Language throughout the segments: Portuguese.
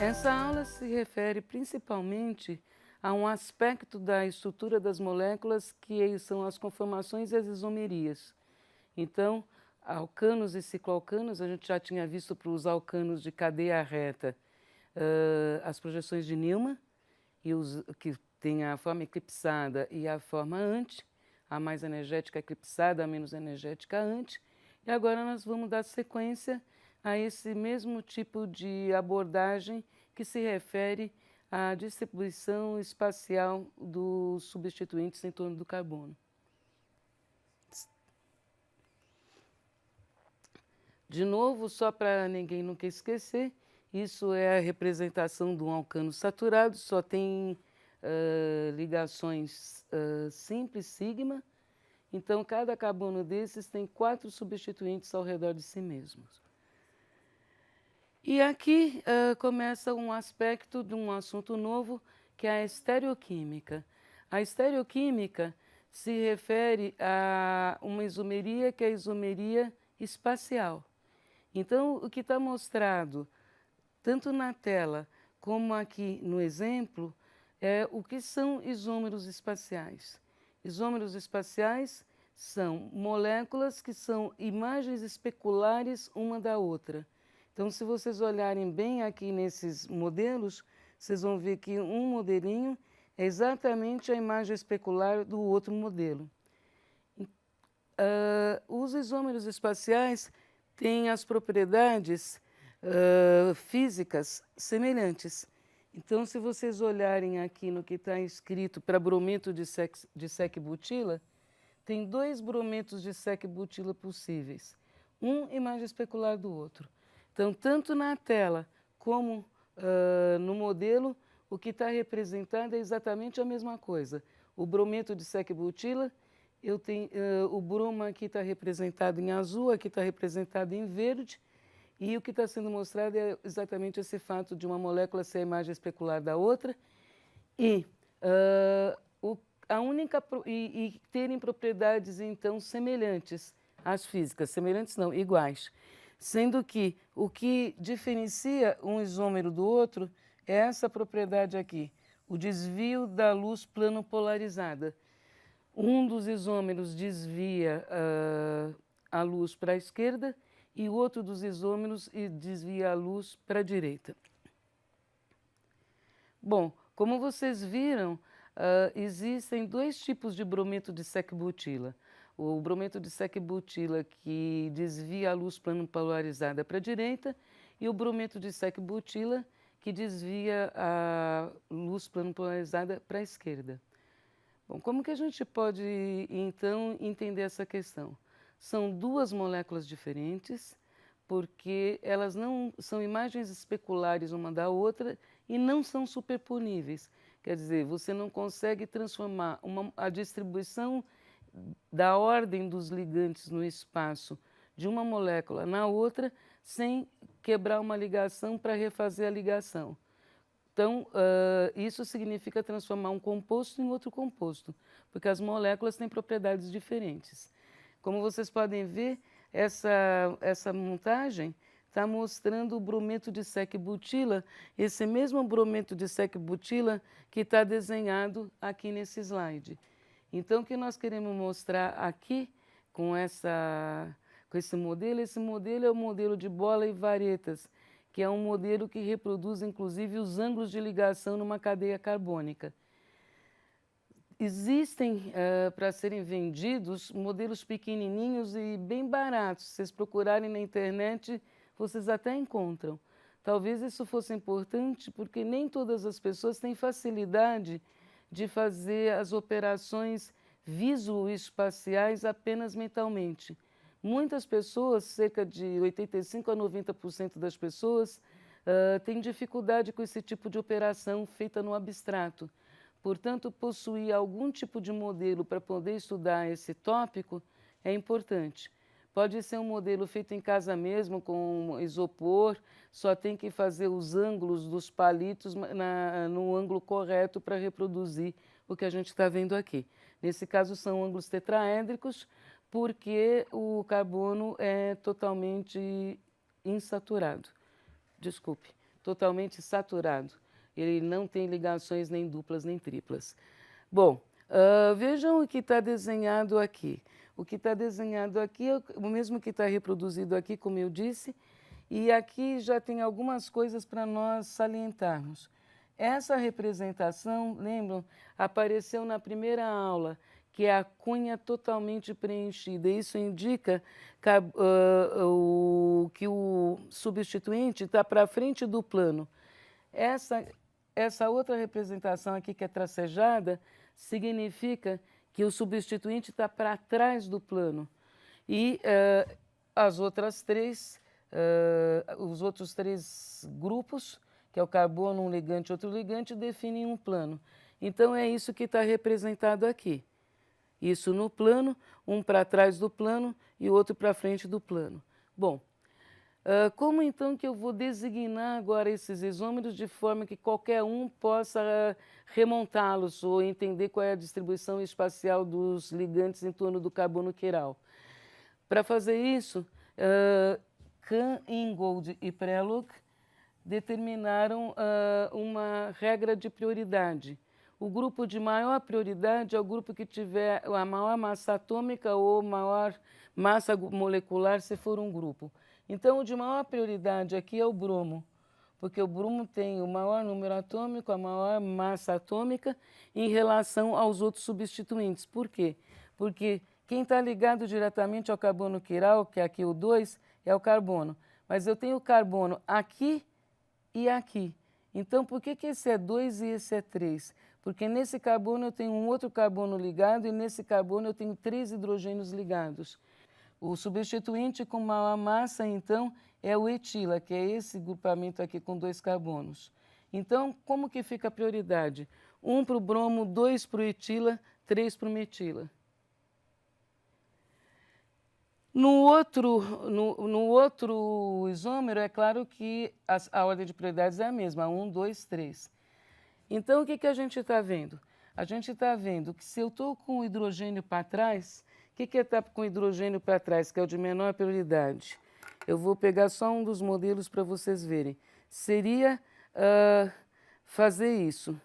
Essa aula se refere principalmente a um aspecto da estrutura das moléculas que são as conformações e as isomerias. Então, alcanos e cicloalcanos, a gente já tinha visto para os alcanos de cadeia reta as projeções de Newman, e os que tem a forma eclipsada e a forma anti, a mais energética eclipsada, a menos energética anti. E agora nós vamos dar sequência a esse mesmo tipo de abordagem que se refere à distribuição espacial dos substituintes em torno do carbono. De novo, só para ninguém nunca esquecer, isso é a representação de um alcano saturado, só tem ligações simples, sigma. Então, cada carbono desses tem 4 substituintes ao redor de si mesmos. E aqui começa um aspecto de um assunto novo, que é a estereoquímica. A estereoquímica se refere a uma isomeria que é a isomeria espacial. Então, o que está mostrado, tanto na tela como aqui no exemplo, é o que são isômeros espaciais. Isômeros espaciais são moléculas que são imagens especulares uma da outra. Então, se vocês olharem bem aqui nesses modelos, vocês vão ver que um modelinho é exatamente a imagem especular do outro modelo. Os isômeros espaciais têm as propriedades físicas semelhantes. Então, se vocês olharem aqui no que está escrito para brometo de sec-butila, tem 2 brometos de sec-butila possíveis, um imagem especular do outro. Então, tanto na tela como no modelo, o que está representado é exatamente a mesma coisa. O brometo de sec-butila, o bromo aqui está representado em azul, aqui está representado em verde, e o que está sendo mostrado é exatamente esse fato de uma molécula ser a imagem especular da outra e, terem propriedades, então, semelhantes às físicas. Semelhantes não, iguais. Sendo que o que diferencia um isômero do outro é essa propriedade aqui, o desvio da luz plano-polarizada. Um dos isômeros desvia a luz para a esquerda e o outro dos isômeros desvia a luz para a direita. Bom, como vocês viram, existem 2 tipos de brometo de sec-butila. O brometo de sec-butila que desvia a luz plano-polarizada para a direita e o brometo de sec-butila que desvia a luz plano-polarizada para a esquerda. Bom, como que a gente pode, então, entender essa questão? São 2 moléculas diferentes, porque elas não são imagens especulares uma da outra e não são superponíveis. Quer dizer, você não consegue transformar a distribuição da ordem dos ligantes no espaço de uma molécula na outra sem quebrar uma ligação para refazer a ligação. Então, isso significa transformar um composto em outro composto, porque as moléculas têm propriedades diferentes. Como vocês podem ver, essa montagem está mostrando o brometo de sec-butila, esse mesmo brometo de sec-butila que está desenhado aqui nesse slide. Então, o que nós queremos mostrar aqui com esse modelo é o modelo de bola e varetas, que é um modelo que reproduz, inclusive, os ângulos de ligação numa cadeia carbônica. Existem, para serem vendidos, modelos pequenininhos e bem baratos. Se vocês procurarem na internet, vocês até encontram. Talvez isso fosse importante, porque nem todas as pessoas têm facilidade de fazer as operações visoespaciais apenas mentalmente. Muitas pessoas, cerca de 85% a 90% das pessoas, têm dificuldade com esse tipo de operação feita no abstrato. Portanto, possuir algum tipo de modelo para poder estudar esse tópico é importante. Pode ser um modelo feito em casa mesmo, com isopor, só tem que fazer os ângulos dos palitos no ângulo correto para reproduzir o que a gente está vendo aqui. Nesse caso, são ângulos tetraédricos, porque o carbono é totalmente insaturado. Desculpe. totalmente saturado. Ele não tem ligações nem duplas nem triplas. Bom, vejam o que está desenhado aqui. O que está desenhado aqui é o mesmo que está reproduzido aqui, como eu disse, e aqui já tem algumas coisas para nós salientarmos. Essa representação, lembram, apareceu na primeira aula, que é a cunha totalmente preenchida. Isso indica que o substituinte está para frente do plano. Essa outra representação aqui, que é tracejada, significa que o substituinte está para trás do plano. E as outras três, os outros três grupos, que é o carbono, um ligante e outro ligante, definem um plano. Então, é isso que está representado aqui. Isso no plano, um para trás do plano e outro para frente do plano. Bom, como então que eu vou designar agora esses isômeros de forma que qualquer um possa remontá-los ou entender qual é a distribuição espacial dos ligantes em torno do carbono quiral? Para fazer isso, Kahn, Ingold e Prelog determinaram uma regra de prioridade. O grupo de maior prioridade é o grupo que tiver a maior massa atômica ou maior massa molecular, se for um grupo. Então, o de maior prioridade aqui é o bromo, porque o bromo tem o maior número atômico, a maior massa atômica em relação aos outros substituintes. Por quê? Porque quem está ligado diretamente ao carbono quiral, que é aqui o 2, é o carbono. Mas eu tenho o carbono aqui e aqui. Então, por que esse é 2 e esse é 3? Porque nesse carbono eu tenho um outro carbono ligado e nesse carbono eu tenho 3 hidrogênios ligados. O substituinte com maior massa, então, é o etila, que é esse grupamento aqui com 2 carbonos. Então, como que fica a prioridade? 1 para o bromo, 2 para o etila, 3 para o metila. No outro isômero, é claro que a ordem de prioridades é a mesma, 1, 2, 3. Então, o que a gente está vendo? A gente está vendo que se eu estou com o hidrogênio para trás, o que é estar com o hidrogênio para trás, que é o de menor prioridade? Eu vou pegar só um dos modelos para vocês verem. Seria fazer isso.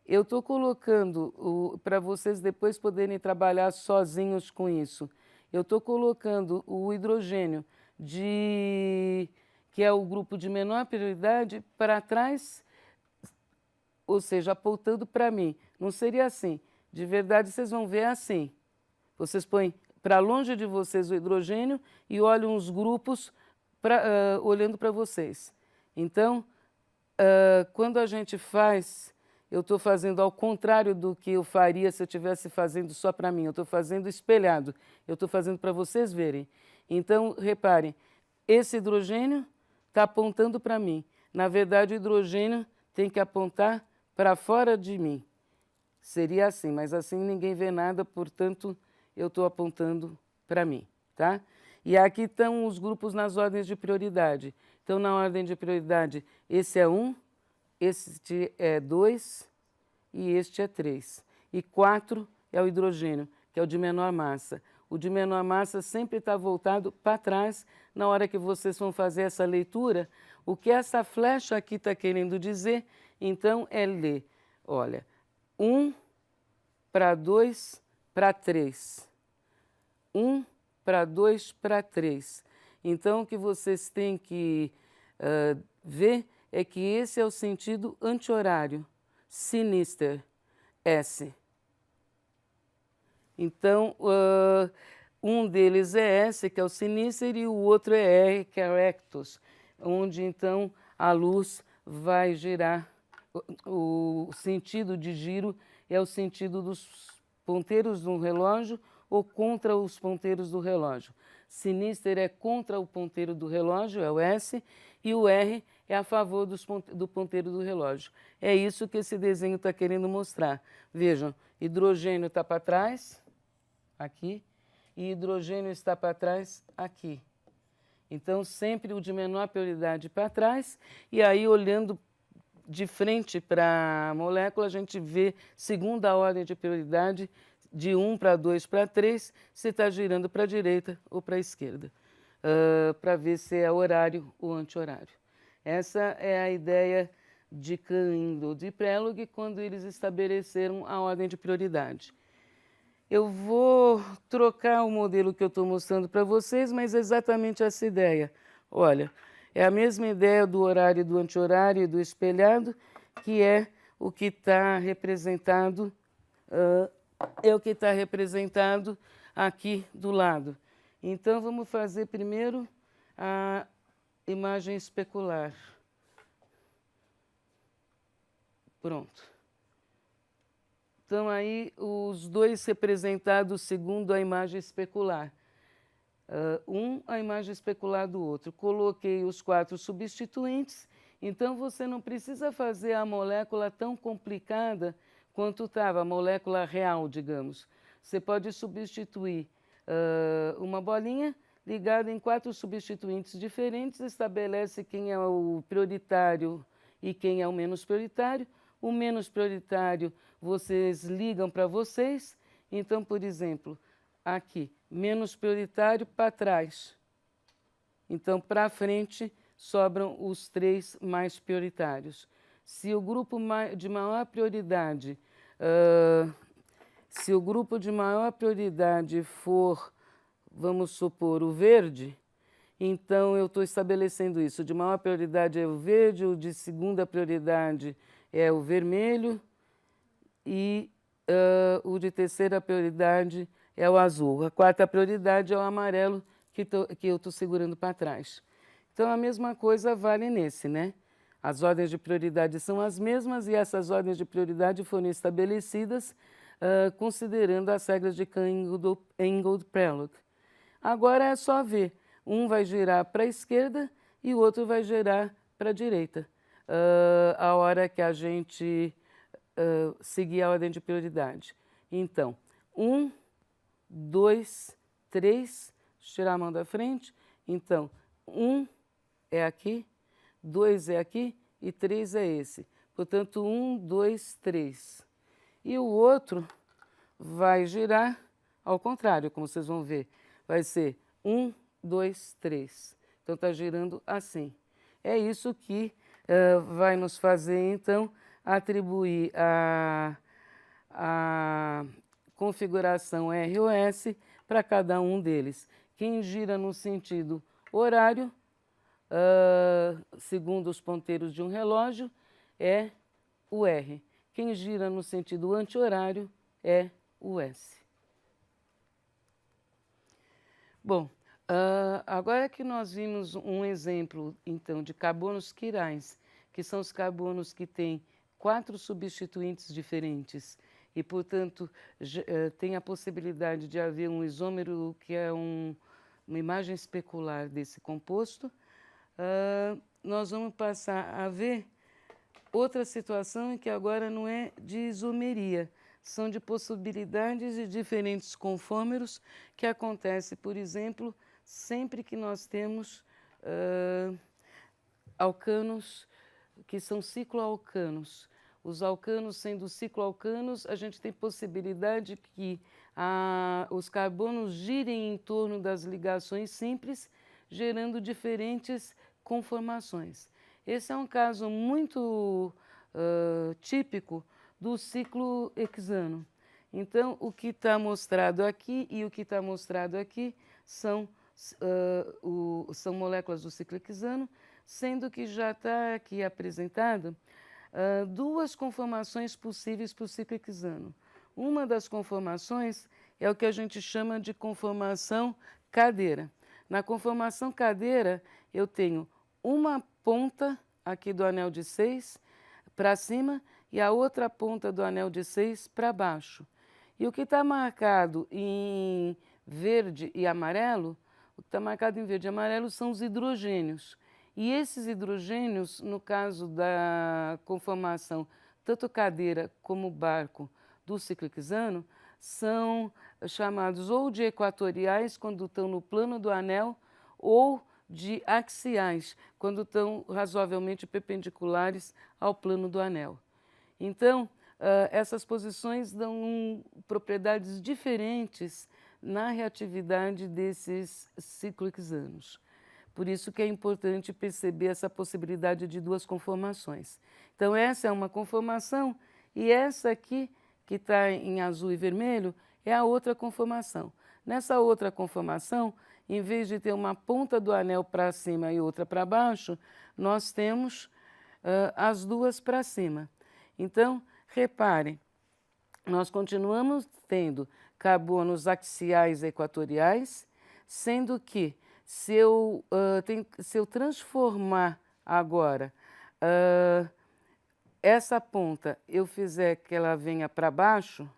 Eu estou colocando, para vocês depois poderem trabalhar sozinhos com isso, eu estou colocando o hidrogênio, que é o grupo de menor prioridade, para trás, ou seja, apontando para mim. Não seria assim. De verdade, vocês vão ver assim. Vocês põem para longe de vocês o hidrogênio e olham os grupos olhando para vocês. Então, quando a gente faz, eu estou fazendo ao contrário do que eu faria se eu estivesse fazendo só para mim. Eu estou fazendo espelhado. Eu estou fazendo para vocês verem. Então, reparem, esse hidrogênio está apontando para mim. Na verdade, o hidrogênio tem que apontar para fora de mim. Seria assim, mas assim ninguém vê nada, portanto, eu estou apontando para mim, tá? E aqui estão os grupos nas ordens de prioridade. Então, na ordem de prioridade, esse é 1, este é 2 e este é 3. E 4 é o hidrogênio, que é o de menor massa. O de menor massa sempre está voltado para trás. Na hora que vocês vão fazer essa leitura, o que essa flecha aqui está querendo dizer, então, é ler. Olha, 1 para 2 para 3. 1 para 2 para 3. Então, o que vocês têm que ver é que esse é o sentido anti-horário, sinister, S. Então, um deles é S, que é o sinister, e o outro é R, que é rectus, onde então a luz vai girar. O sentido de giro é o sentido dos ponteiros do relógio ou contra os ponteiros do relógio. Sinister é contra o ponteiro do relógio, é o S, e o R é a favor do ponteiro do relógio. É isso que esse desenho está querendo mostrar. Vejam, hidrogênio está para trás, aqui, e hidrogênio está para trás, aqui. Então, sempre o de menor prioridade para trás, e aí olhando de frente para a molécula, a gente vê, segundo a ordem de prioridade, de 1 para 2 para 3, se está girando para a direita ou para a esquerda, para ver se é horário ou anti-horário. Essa é a ideia de Kahn, Ingold e Prelog quando eles estabeleceram a ordem de prioridade. Eu vou trocar o modelo que eu estou mostrando para vocês, mas é exatamente essa ideia. Olha, é a mesma ideia do horário, do anti-horário e do espelhado, que é o que está representado, aqui do lado. Então, vamos fazer primeiro a imagem especular. Pronto. Então, aí, os dois representados segundo a imagem especular. A imagem especular do outro. Coloquei os 4 substituintes, então você não precisa fazer a molécula tão complicada quanto estava, a molécula real, digamos. Você pode substituir uma bolinha ligada em 4 substituintes diferentes, estabelece quem é o prioritário e quem é o menos prioritário. O menos prioritário vocês ligam para vocês. Então, por exemplo, aqui, menos prioritário para trás. Então, para frente, sobram os 3 mais prioritários. Se o grupo de maior prioridade, for, vamos supor, o verde, então eu estou estabelecendo isso. O de maior prioridade é o verde, o de segunda prioridade é o vermelho e o de terceira prioridade é o azul. A quarta prioridade é o amarelo que eu estou segurando para trás. Então, a mesma coisa vale nesse, né? As ordens de prioridade são as mesmas e essas ordens de prioridade foram estabelecidas considerando as regras de Kahn-Ingold-Prelog. Agora é só ver. Um vai girar para a esquerda e o outro vai girar para a direita. A hora que a gente seguir a ordem de prioridade. Então, 1, 2, 3, tirar a mão da frente. Então, 1 é aqui, 2 é aqui e 3 é esse. Portanto, 1, 2, 3. E o outro vai girar ao contrário, como vocês vão ver. Vai ser 1, 2, 3. Então, está girando assim. É isso que vai nos fazer, então, atribuir a configuração ROS para cada um deles. Quem gira no sentido horário, segundo os ponteiros de um relógio, é o R. Quem gira no sentido anti-horário é o S. Bom, agora que nós vimos um exemplo, então, de carbonos quirais, que são os carbonos que têm 4 substituintes diferentes e, portanto, tem a possibilidade de haver um isômero que é uma imagem especular desse composto, nós vamos passar a ver outra situação em que agora não é de isomeria, são de possibilidades de diferentes conformeiros que acontece, por exemplo, sempre que nós temos alcanos que são cicloalcanos. Os alcanos sendo cicloalcanos, a gente tem possibilidade que os carbonos girem em torno das ligações simples, gerando diferentes conformações. Esse é um caso muito típico do ciclo hexano. Então, o que está mostrado aqui e o que está mostrado aqui são moléculas do ciclo hexano, sendo que já está aqui apresentado 2 conformações possíveis para o ciclo hexano. Uma das conformações é o que a gente chama de conformação cadeira. Na conformação cadeira, eu tenho uma ponta aqui do anel de 6 para cima e a outra ponta do anel de 6 para baixo. E o que está marcado em verde e amarelo, o que está marcado em verde e amarelo são os hidrogênios. E esses hidrogênios, no caso da conformação tanto cadeira como barco do ciclo hexano, são chamados ou de equatoriais, quando estão no plano do anel, ou de axiais, quando estão razoavelmente perpendiculares ao plano do anel. Então, essas posições dão propriedades diferentes na reatividade desses ciclo hexanos. Por isso que é importante perceber essa possibilidade de duas conformações. Então, essa é uma conformação e essa aqui, que está em azul e vermelho, é a outra conformação. Nessa outra conformação, em vez de ter uma ponta do anel para cima e outra para baixo, nós temos as duas para cima. Então, reparem, nós continuamos tendo carbonos axiais e equatoriais, sendo que se eu transformar agora essa ponta, eu fizer que ela venha para baixo,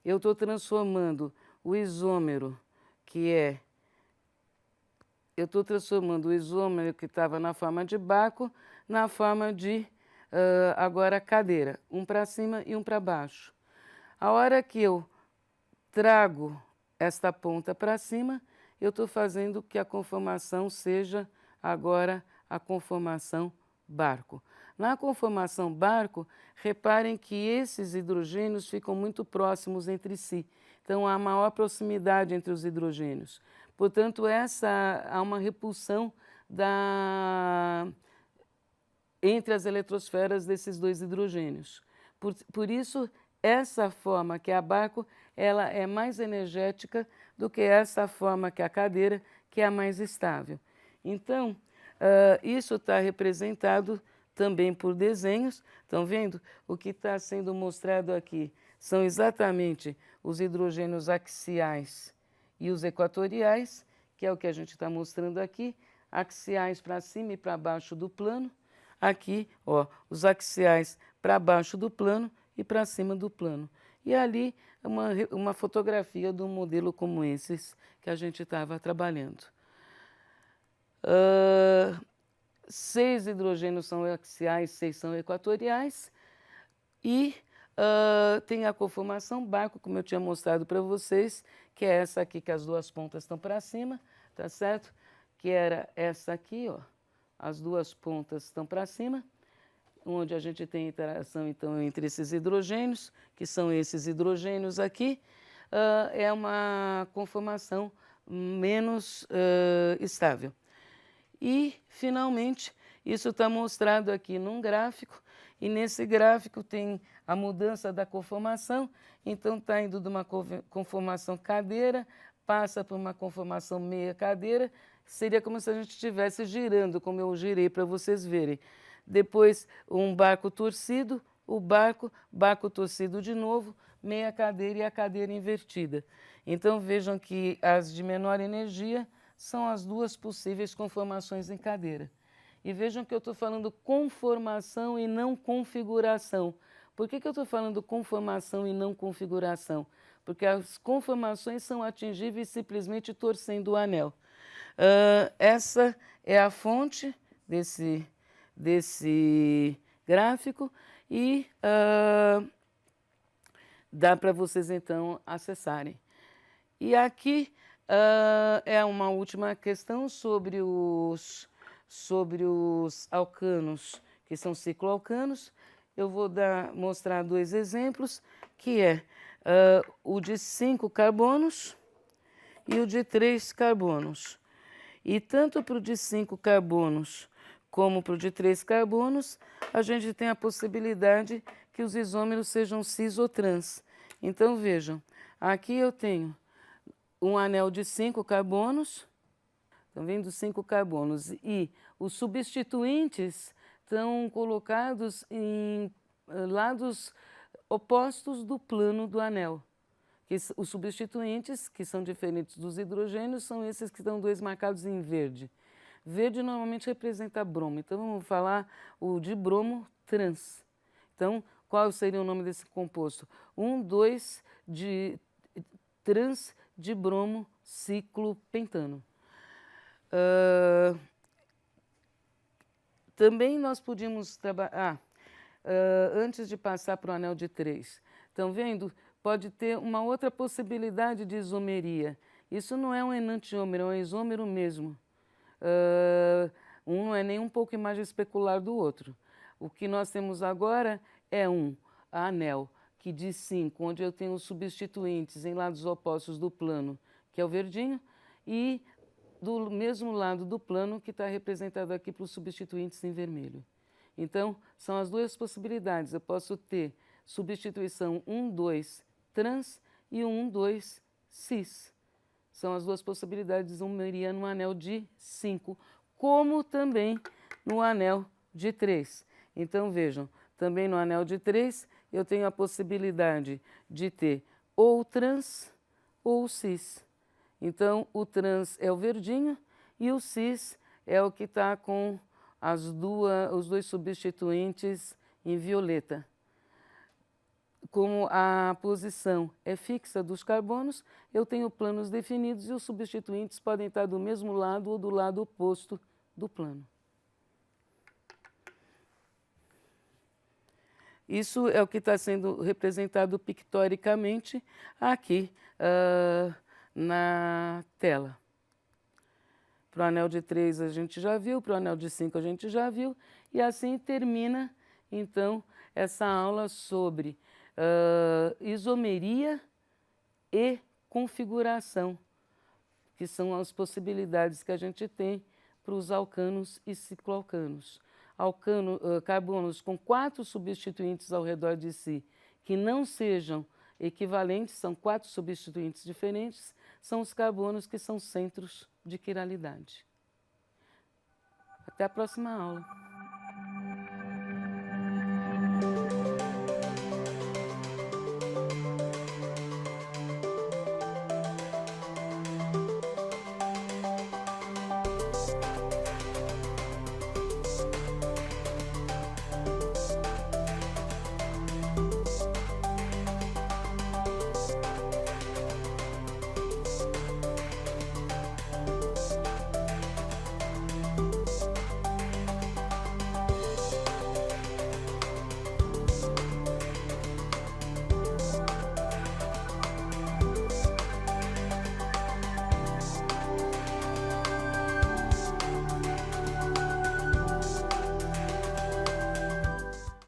eu estou transformando o isômero, eu estou transformando o isômero que estava na forma de barco, na forma de, agora, cadeira. Um para cima e um para baixo. A hora que eu trago esta ponta para cima, eu estou fazendo que a conformação seja agora a conformação barco. Na conformação barco, reparem que esses hidrogênios ficam muito próximos entre si. Então, há maior proximidade entre os hidrogênios. Portanto, há uma repulsão entre as eletrosferas desses dois hidrogênios. Por isso, essa forma, que é a barco, ela é mais energética do que essa forma, que é a cadeira, que é a mais estável. Então, isso está representado também por desenhos. Estão vendo? O que está sendo mostrado aqui são exatamente os hidrogênios axiais e os equatoriais, que é o que a gente está mostrando aqui, axiais para cima e para baixo do plano. Aqui, ó, os axiais para baixo do plano e para cima do plano. E ali uma fotografia de um modelo como esses que a gente estava trabalhando. 6 hidrogênios são axiais, 6 são equatoriais. E tem a conformação barco, como eu tinha mostrado para vocês, que é essa aqui, que as duas pontas estão para cima, tá certo? Que era essa aqui, ó. As duas pontas estão para cima, onde a gente tem interação, então, entre esses hidrogênios, que são esses hidrogênios aqui. É uma conformação menos estável. E, finalmente, isso está mostrado aqui num gráfico, e nesse gráfico tem a mudança da conformação. Então, está indo de uma conformação cadeira, passa por uma conformação meia cadeira. Seria como se a gente estivesse girando, como eu girei para vocês verem. Depois, um barco torcido, barco torcido de novo, meia cadeira e a cadeira invertida. Então, vejam que as de menor energia são as duas possíveis conformações em cadeira. E vejam que eu estou falando conformação e não configuração. Por que eu estou falando conformação e não configuração? Porque as conformações são atingíveis simplesmente torcendo o anel. Essa é a fonte desse gráfico e dá para vocês, então, acessarem. E aqui é uma última questão sobre os alcanos, que são cicloalcanos. Eu vou mostrar 2 exemplos, que é o de 5 carbonos e o de 3 carbonos. E tanto para o de 5 carbonos como para o de 3 carbonos, a gente tem a possibilidade que os isômeros sejam cis ou trans. Então, vejam, aqui eu tenho um anel de 5 carbonos, estão vendo 5 carbonos, e os substituintes estão colocados em lados opostos do plano do anel. Os substituintes, que são diferentes dos hidrogênios, são esses que estão 2 marcados em verde. Verde normalmente representa bromo, então vamos falar o de bromo trans. Então, qual seria o nome desse composto? 1,2 de trans de bromo ciclopentano. Também nós podíamos trabalhar, antes de passar para o anel de 3, estão vendo? Pode ter uma outra possibilidade de isomeria. Isso não é um enantiômero, é um isômero mesmo. Um não é nem um pouco imagem especular do outro. O que nós temos agora é um anel que de 5, onde eu tenho os substituintes em lados opostos do plano, que é o verdinho, e do mesmo lado do plano que está representado aqui pelos substituintes em vermelho. Então, são as duas possibilidades. Eu posso ter substituição 1, 2 trans e 1, 2 cis. São as duas possibilidades, um meriano no anel de 5, como também no anel de 3. Então, vejam, também no anel de 3, eu tenho a possibilidade de ter ou trans ou cis. Então, o trans é o verdinho e o cis é o que está com os dois substituintes em violeta. Como a posição é fixa dos carbonos, eu tenho planos definidos e os substituintes podem estar do mesmo lado ou do lado oposto do plano. Isso é o que está sendo representado pictoricamente aqui na tela. Para o anel de 3 a gente já viu, para o anel de 5 a gente já viu, e assim termina, então, essa aula sobre isomeria e configuração, que são as possibilidades que a gente tem para os alcanos e cicloalcanos. Carbonos com 4 substituintes ao redor de si, que não sejam equivalentes, são 4 substituintes diferentes, são os carbonos que são centros de quiralidade. Até a próxima aula.